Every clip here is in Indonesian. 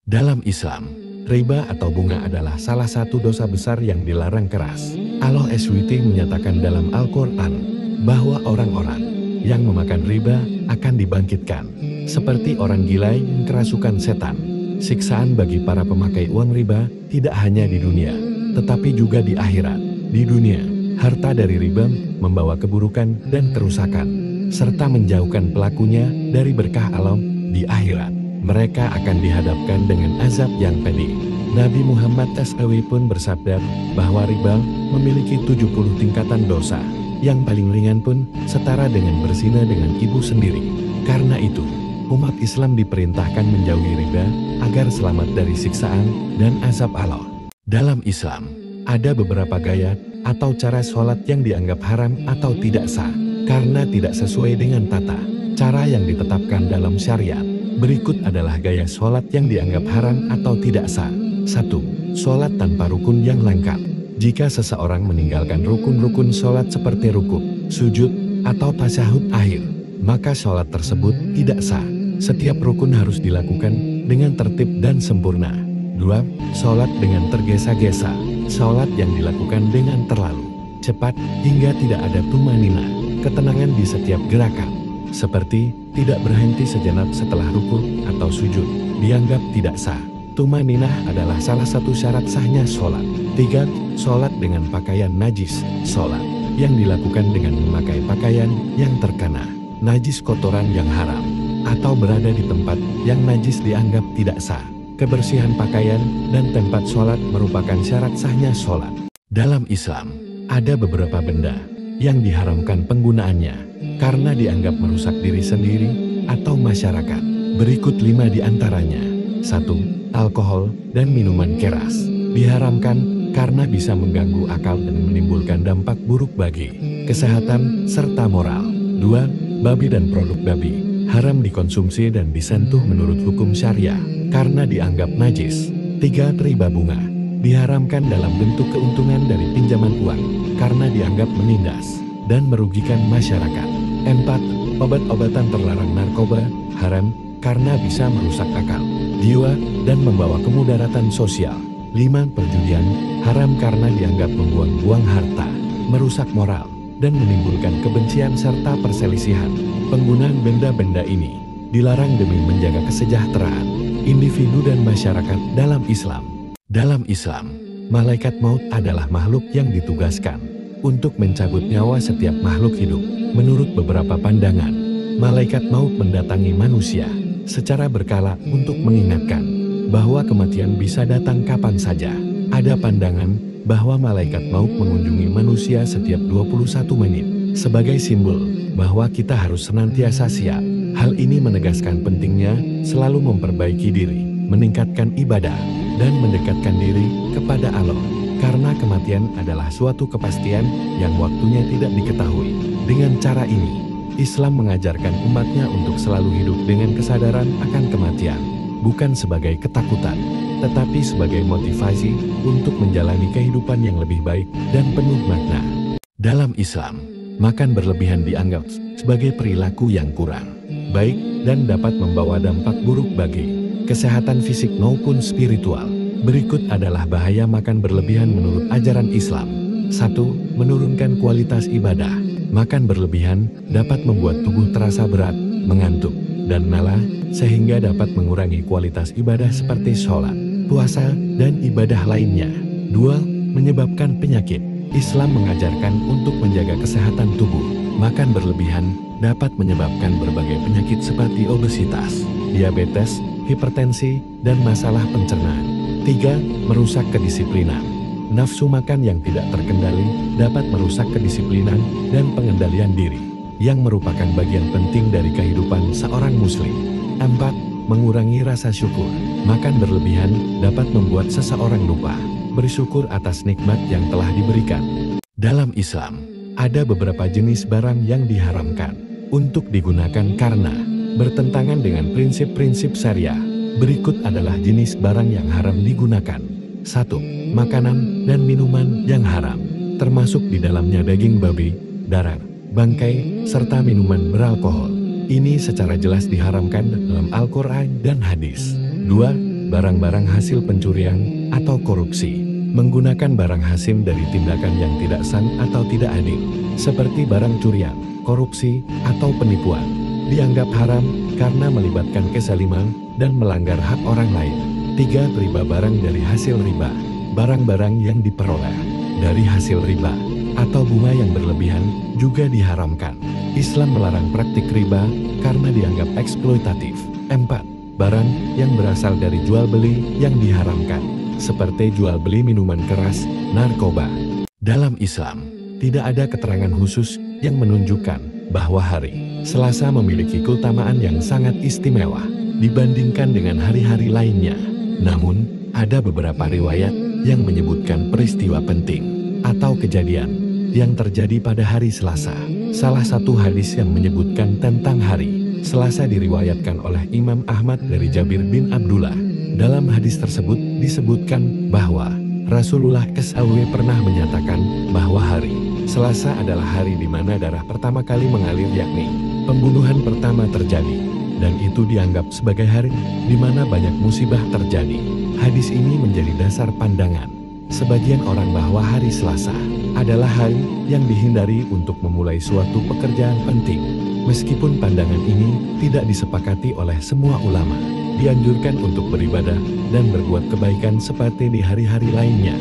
Dalam Islam, riba atau bunga adalah salah satu dosa besar yang dilarang keras. Allah SWT menyatakan dalam Al-Quran bahwa orang-orang yang memakan riba akan dibangkitkan seperti orang gila yang kerasukan setan. Siksaan bagi para pemakai uang riba tidak hanya di dunia, tetapi juga di akhirat. Di dunia, harta dari riba membawa keburukan dan kerusakan, serta menjauhkan pelakunya dari berkah alam. Di akhirat, mereka akan dihadapkan dengan azab yang pedih. Nabi Muhammad SAW pun bersabda bahwa riba memiliki 70 tingkatan dosa. Yang paling ringan pun setara dengan berzina dengan ibu sendiri. Karena itu, umat Islam diperintahkan menjauhi riba agar selamat dari siksaan dan azab Allah. Dalam Islam, ada beberapa gaya atau cara sholat yang dianggap haram atau tidak sah karena tidak sesuai dengan tata cara yang ditetapkan dalam syariat. Berikut adalah gaya sholat yang dianggap haram atau tidak sah. 1. Sholat tanpa rukun yang lengkap. Jika seseorang meninggalkan rukun-rukun sholat seperti rukuk, sujud, atau tasyahud akhir, maka sholat tersebut tidak sah. Setiap rukun harus dilakukan dengan tertib dan sempurna. 2. Sholat dengan tergesa-gesa. Sholat yang dilakukan dengan terlalu cepat hingga tidak ada tumanina, ketenangan di setiap gerakan. Seperti tidak berhenti sejenak setelah rukuk atau sujud, dianggap tidak sah. Tumaninah adalah salah satu syarat sahnya sholat. 3. Sholat dengan pakaian najis. Sholat yang dilakukan dengan memakai pakaian yang terkena najis kotoran yang haram atau berada di tempat yang najis dianggap tidak sah. Kebersihan pakaian dan tempat sholat merupakan syarat sahnya sholat. Dalam Islam, ada beberapa benda yang diharamkan penggunaannya karena dianggap merusak diri sendiri atau masyarakat. Berikut 5 di antaranya. 1. Alkohol dan minuman keras. Diharamkan karena bisa mengganggu akal dan menimbulkan dampak buruk bagi kesehatan serta moral. 2. Babi dan produk babi. Haram dikonsumsi dan disentuh menurut hukum syariah karena dianggap najis. 3. Riba bunga. Diharamkan dalam bentuk keuntungan dari pinjaman uang karena dianggap menindas dan merugikan masyarakat. 4. Obat-obatan terlarang narkoba. Haram karena bisa merusak akal, jiwa, dan membawa kemudaratan sosial. 5. Perjudian. Haram karena dianggap membuang-buang harta, merusak moral, dan menimbulkan kebencian serta perselisihan. Penggunaan benda-benda ini dilarang demi menjaga kesejahteraan individu dan masyarakat dalam Islam. Dalam Islam, malaikat maut adalah makhluk yang ditugaskan untuk mencabut nyawa setiap makhluk hidup. Menurut beberapa pandangan, malaikat maut mendatangi manusia secara berkala untuk mengingatkan bahwa kematian bisa datang kapan saja. Ada pandangan bahwa malaikat maut mengunjungi manusia setiap 21 menit sebagai simbol bahwa kita harus senantiasa siap. Hal ini menegaskan pentingnya selalu memperbaiki diri, meningkatkan ibadah, dan mendekatkan diri kepada Allah. Karena kematian adalah suatu kepastian yang waktunya tidak diketahui. Dengan cara ini, Islam mengajarkan umatnya untuk selalu hidup dengan kesadaran akan kematian, bukan sebagai ketakutan, tetapi sebagai motivasi untuk menjalani kehidupan yang lebih baik dan penuh makna. Dalam Islam, makan berlebihan dianggap sebagai perilaku yang kurang baik dan dapat membawa dampak buruk bagi kesehatan fisik maupun spiritual. Berikut adalah bahaya makan berlebihan menurut ajaran Islam. 1. Menurunkan kualitas ibadah. Makan berlebihan dapat membuat tubuh terasa berat, mengantuk, dan lelah, sehingga dapat mengurangi kualitas ibadah seperti sholat, puasa, dan ibadah lainnya. 2. Menyebabkan penyakit. Islam mengajarkan untuk menjaga kesehatan tubuh. Makan berlebihan dapat menyebabkan berbagai penyakit seperti obesitas, diabetes, hipertensi, dan masalah pencernaan. 3. Merusak kedisiplinan. Nafsu makan yang tidak terkendali dapat merusak kedisiplinan dan pengendalian diri, yang merupakan bagian penting dari kehidupan seorang muslim. 4. Mengurangi rasa syukur. Makan berlebihan dapat membuat seseorang lupa bersyukur atas nikmat yang telah diberikan. Dalam Islam, ada beberapa jenis barang yang diharamkan untuk digunakan karena bertentangan dengan prinsip-prinsip syariah. Berikut adalah jenis barang yang haram digunakan. 1. Makanan dan minuman yang haram, termasuk di dalamnya daging babi, darah, bangkai, serta minuman beralkohol. Ini secara jelas diharamkan dalam Al-Quran dan hadis. 2. barang-barang hasil pencurian atau korupsi, menggunakan barang hasil dari tindakan yang tidak sah atau tidak adil, seperti barang curian, korupsi, atau penipuan, dianggap haram karena melibatkan kezaliman dan melanggar hak orang lain. 3. Riba, barang dari hasil riba, barang-barang yang diperoleh dari hasil riba atau bunga yang berlebihan juga diharamkan. Islam melarang praktik riba karena dianggap eksploitatif. 4. Barang yang berasal dari jual beli yang diharamkan, seperti jual beli minuman keras, narkoba. Dalam Islam, tidak ada keterangan khusus yang menunjukkan bahwa hari Selasa memiliki keutamaan yang sangat istimewa dibandingkan dengan hari-hari lainnya. Namun, ada beberapa riwayat yang menyebutkan peristiwa penting atau kejadian yang terjadi pada hari Selasa. Salah satu hadis yang menyebutkan tentang hari Selasa diriwayatkan oleh Imam Ahmad dari Jabir bin Abdullah. Dalam hadis tersebut disebutkan bahwa Rasulullah SAW pernah menyatakan bahwa hari Selasa adalah hari di mana darah pertama kali mengalir, yakni pembunuhan pertama terjadi. Dan itu dianggap sebagai hari di mana banyak musibah terjadi. Hadis ini menjadi dasar pandangan sebagian orang bahwa hari Selasa adalah hari yang dihindari untuk memulai suatu pekerjaan penting. Meskipun pandangan ini tidak disepakati oleh semua ulama, dianjurkan untuk beribadah dan berbuat kebaikan seperti di hari-hari lainnya.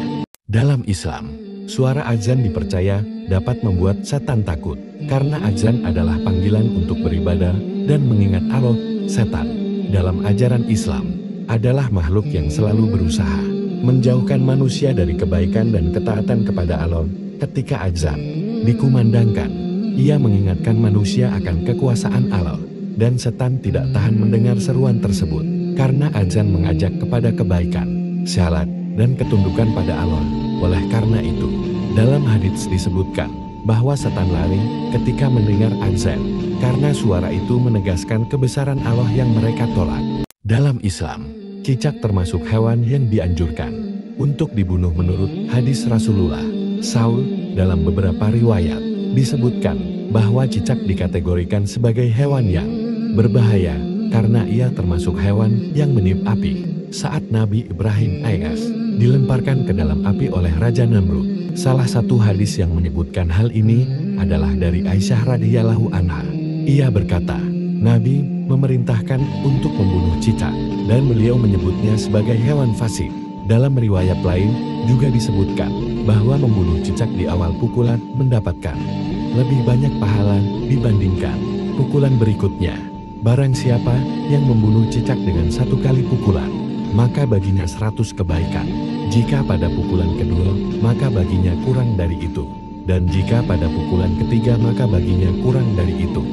Dalam Islam, suara azan dipercaya dapat membuat setan takut, karena azan adalah panggilan untuk beribadah dan mengingat Allah. Setan dalam ajaran Islam adalah makhluk yang selalu berusaha menjauhkan manusia dari kebaikan dan ketaatan kepada Allah. Ketika azan dikumandangkan, ia mengingatkan manusia akan kekuasaan Allah, dan setan tidak tahan mendengar seruan tersebut, karena azan mengajak kepada kebaikan, salat, dan ketundukan pada Allah. Oleh karena itu, dalam hadits disebutkan bahwa setan lari ketika mendengar azan, karena suara itu menegaskan kebesaran Allah yang mereka tolak. Dalam Islam, cicak termasuk hewan yang dianjurkan untuk dibunuh menurut hadis Rasulullah SAW. Dalam beberapa riwayat disebutkan bahwa cicak dikategorikan sebagai hewan yang berbahaya karena ia termasuk hewan yang meniup api. Saat Nabi Ibrahim AS dilemparkan ke dalam api oleh Raja Namrud, salah satu hadis yang menyebutkan hal ini adalah dari Aisyah radhiyallahu anha. Ia berkata, Nabi memerintahkan untuk membunuh cicak, dan beliau menyebutnya sebagai hewan fasik. Dalam riwayat lain juga disebutkan bahwa membunuh cicak di awal pukulan mendapatkan lebih banyak pahala dibandingkan pukulan berikutnya. Barang siapa yang membunuh cicak dengan 1 kali pukulan, maka baginya 100 kebaikan. Jika pada pukulan kedua, maka baginya kurang dari itu. Dan jika pada pukulan ketiga, maka baginya kurang dari itu.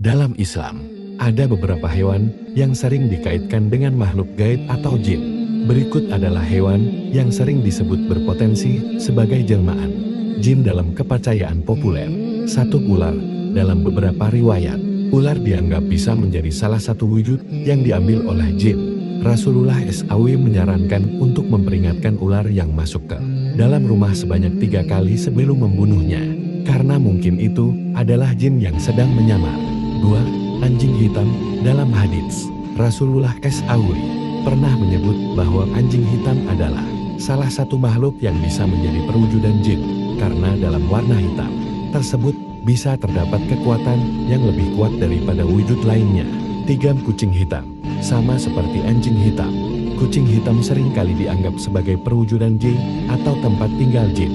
Dalam Islam, ada beberapa hewan yang sering dikaitkan dengan makhluk gaib atau jin. Berikut adalah hewan yang sering disebut berpotensi sebagai jelmaan jin dalam kepercayaan populer. 1. Ular. Dalam beberapa riwayat, ular dianggap bisa menjadi salah satu wujud yang diambil oleh jin. Rasulullah SAW menyarankan untuk memperingatkan ular yang masuk ke dalam rumah sebanyak 3 kali sebelum membunuhnya, karena mungkin itu adalah jin yang sedang menyamar. 2. Anjing hitam. Dalam hadits, Rasulullah SAW pernah menyebut bahwa anjing hitam adalah salah satu makhluk yang bisa menjadi perwujudan jin, karena dalam warna hitam tersebut bisa terdapat kekuatan yang lebih kuat daripada wujud lainnya. 3. Kucing hitam. Sama seperti anjing hitam, kucing hitam seringkali dianggap sebagai perwujudan jin atau tempat tinggal jin.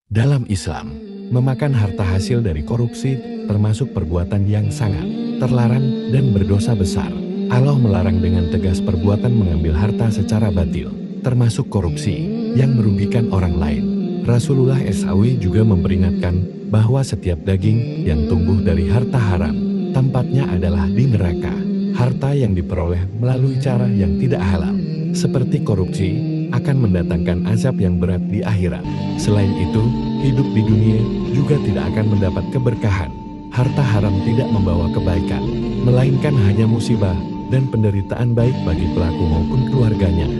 Dalam Islam, memakan harta hasil dari korupsi termasuk perbuatan yang sangat terlarang dan berdosa besar. Allah melarang dengan tegas perbuatan mengambil harta secara batil, termasuk korupsi yang merugikan orang lain. Rasulullah SAW juga memperingatkan bahwa setiap daging yang tumbuh dari harta haram, tempatnya adalah di neraka. Harta yang diperoleh melalui cara yang tidak halal, seperti korupsi, akan mendatangkan azab yang berat di akhirat. Selain itu, hidup di dunia juga tidak akan mendapat keberkahan. Harta haram tidak membawa kebaikan, melainkan hanya musibah dan penderitaan baik bagi pelaku maupun keluarganya.